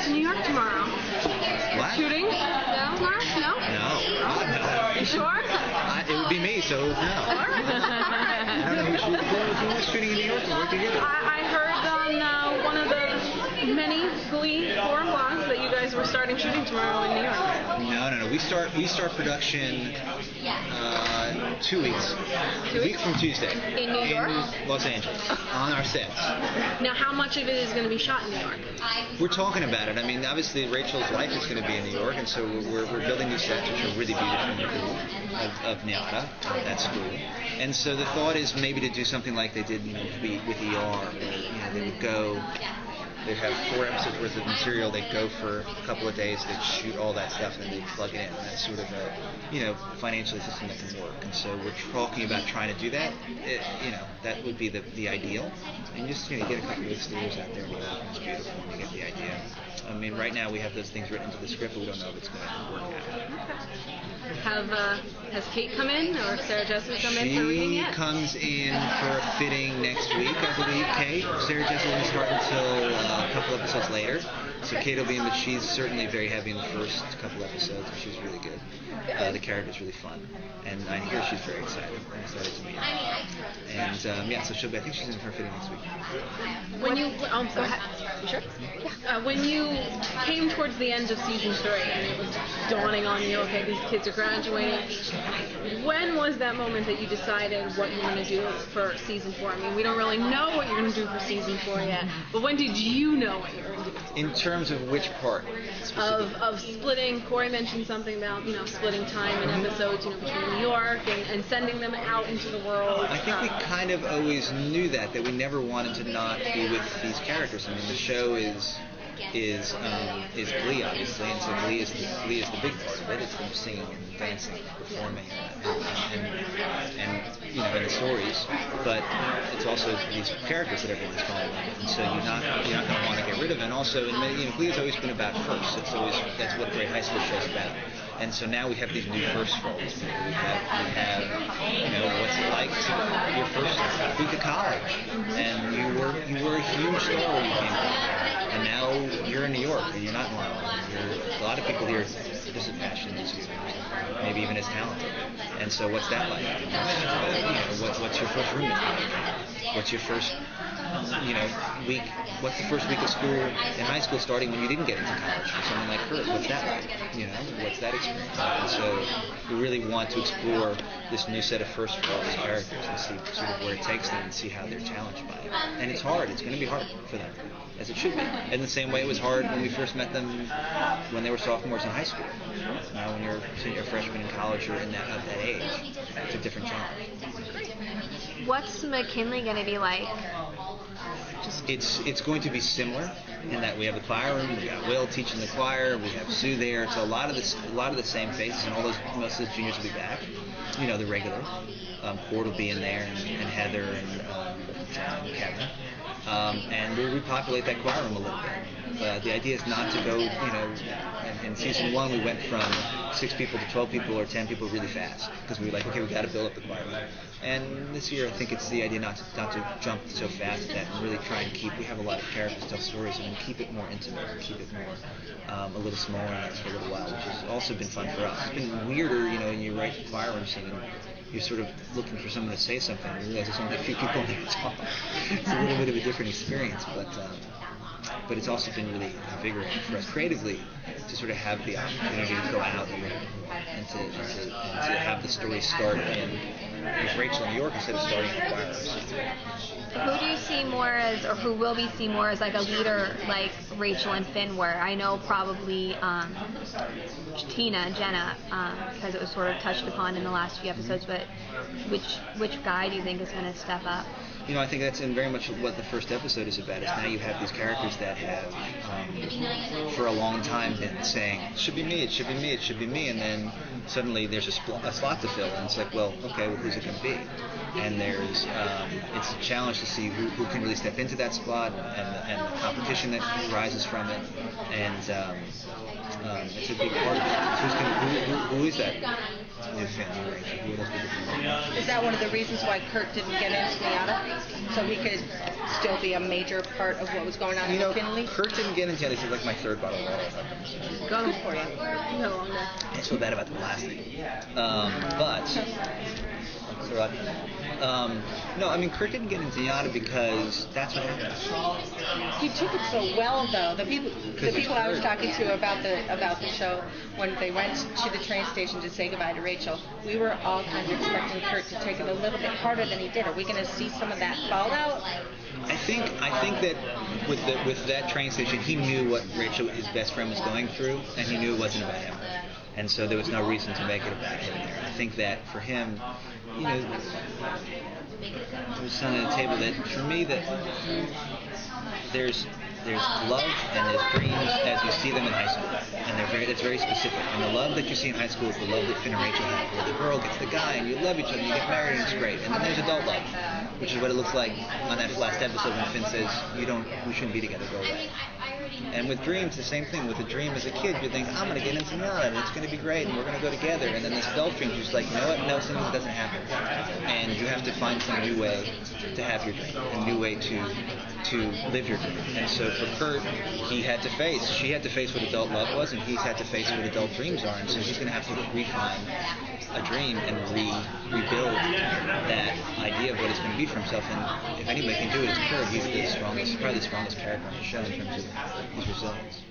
to New York tomorrow. What? Shooting? No, tomorrow? No? No. You sure? It would be me, so no. All right. I don't know who was shooting in New York and work together. I heard on one of the many Glee forum blogs that you guys were starting shooting tomorrow in New York. No. We start production 2 weeks. A week from Tuesday. In New York? In Los Angeles. On our sets. Now, how much of it is going to be shot in New York? We're talking about it. I mean, obviously Rachel's life is going to be in New York, and so we're building these sets, which are really beautiful of Nyada at school. And so the thought is maybe to do something like they did with ER, where they would go. They'd have 4 episodes worth of material. They'd go for a couple of days. They'd shoot all that stuff, and then they'd plug it in. And that's sort of a, financially system that can work. And so we're talking about trying to do that. That would be the ideal. And just get a couple of studios out there, and it's beautiful, and you get the idea. I mean, right now we have those things written into the script, but we don't know if it's going to work out. Has Kate come in, or Sarah Jessica come in for everything yet? She comes in for a fitting next week, I believe, Kate. Sarah Jessica won't start until a couple episodes later. So Kate will be in, but she's certainly very heavy in the first couple episodes, and she's really good. The character's really fun, and I hear she's very excited. I'm excited to meet her. And so she'll be. I think she's in for a fitting next week. When you, go ahead. You sure? Yeah. When you came towards the end of season 3, and it was dawning on you, okay, these kids are graduating. When was that moment that you decided what you were going to do for season 4? I mean, we don't really know what you're going to do for season 4 yet, but when did you know what you were going to do? In terms of which part? Of splitting. Corey mentioned something about splitting time in episodes between New York and sending them out into the world. I think we kind of always knew that we never wanted to not be with these characters. I mean, the show is Glee, obviously, and so Glee is the big part of it. It's them singing and dancing, performing, and the stories. But it's also these characters that everyone's falling in love with, and so you're not going to want to get rid of it. And also, Glee has always been about first. That's what great high school show's about. And so now we have these new first roles. We have what's it like to your first week of college, and you were a huge star when you came back. And now you're in New York, and you're not in Long Island. A lot of people here are just as passionate as you, maybe even as talented. And so what's that like? What's your first roommate like? What's your first week? What's the first week of school in high school starting when you didn't get into college for someone like her? What's that like? What's that experience like? And so we really want to explore this new set of first for all these characters and see sort of where it takes them and see how they're challenged by it. And it's hard. It's going to be hard for them, as it should be. In the same way it was hard when we first met them when they were sophomores in high school. Now when you're a freshman in college or of that age, it's a different challenge. What's McKinley going to be like? It's going to be similar in that we have the choir room. We got Will teaching the choir. We have Sue there. So a lot of the same faces, and most of the juniors will be back. The regular. Cord will be in there, and Heather and Kevin. And we'll repopulate that choir room a little bit. The idea is not to go, in season 1 we went from 6 people to 12 people or 10 people really fast because we were like, okay, we got to build up the choir room. And this year I think it's the idea not to jump so fast at that and really try and we have a lot of characters, tell stories, and keep it more intimate, and keep it more a little smaller for a little while, which has also been fun for us. It's been weirder, when you write the choir room scene, you're sort of looking for someone to say something, and you realize there's only a few people in there to talk. It's a little bit of a different experience, but it's also been really invigorating for us creatively to sort of have the opportunity to go out and to have the story start with Rachel in New York instead of starting in the choir. Who do you see more as, or who will we see more as like a leader like Rachel and Finn were? I know probably Jenna, because it was sort of touched upon in the last few episodes, but which guy do you think is going to step up? I think that's very much what the first episode is about, is now you have these characters that have, for a long time, been saying, it should be me, it should be me, it should be me, and then suddenly there's a slot to fill, and it's like, well, okay, who's it going to be? And it's a challenge to see who can really step into that spot, and the competition that rises from it, and it's a big part of it. Who is that? new Finn, new Rachel? Who would else be different? Is that one of the reasons why Kurt didn't get into Miata? So he could still be a major part of what was going on in Finley? Kurt didn't get into it. This is like my third bottle of water. Got Good him. for you. No longer. I feel bad about the last thing. But so, no, I mean Kurt didn't get into Yada because that's what happened. He took it so well, though. The people I was talking to about the show, when they went to the train station to say goodbye to Rachel, we were all kind of expecting Kurt to take it a little bit harder than he did. Are we going to see some of that fallout? I think that with that train station, he knew what Rachel, his best friend, was going through, and he knew it wasn't about him, and so there was no reason to make it about him there. I think that for him, there was something on the table that for me that there's love and there's dreams as you see them in high school, and it's very specific. And the love that you see in high school is the love that Finn and Rachel have, where the girl gets the guy and you love each other, and you get married and it's great. And then there's adult love, which is what it looks like on that last episode when Finn says, we shouldn't be together, go away. And with dreams, the same thing. With a dream as a kid, you think, I'm going to get into Miata, and it's going to be great, and we're going to go together. And then this adult dream, you're just like, you know what? No, something doesn't happen. And you have to find some new way to have your dream, a new way to live your dream. And so for Kurt, she had to face what adult love was, and he's had to face what adult dreams are. And so he's going to have to refine a dream and rebuild that idea of what it's going to be for himself. And if anybody can do it, it's Kurt. He's probably the strongest character on the show in terms of his resilience.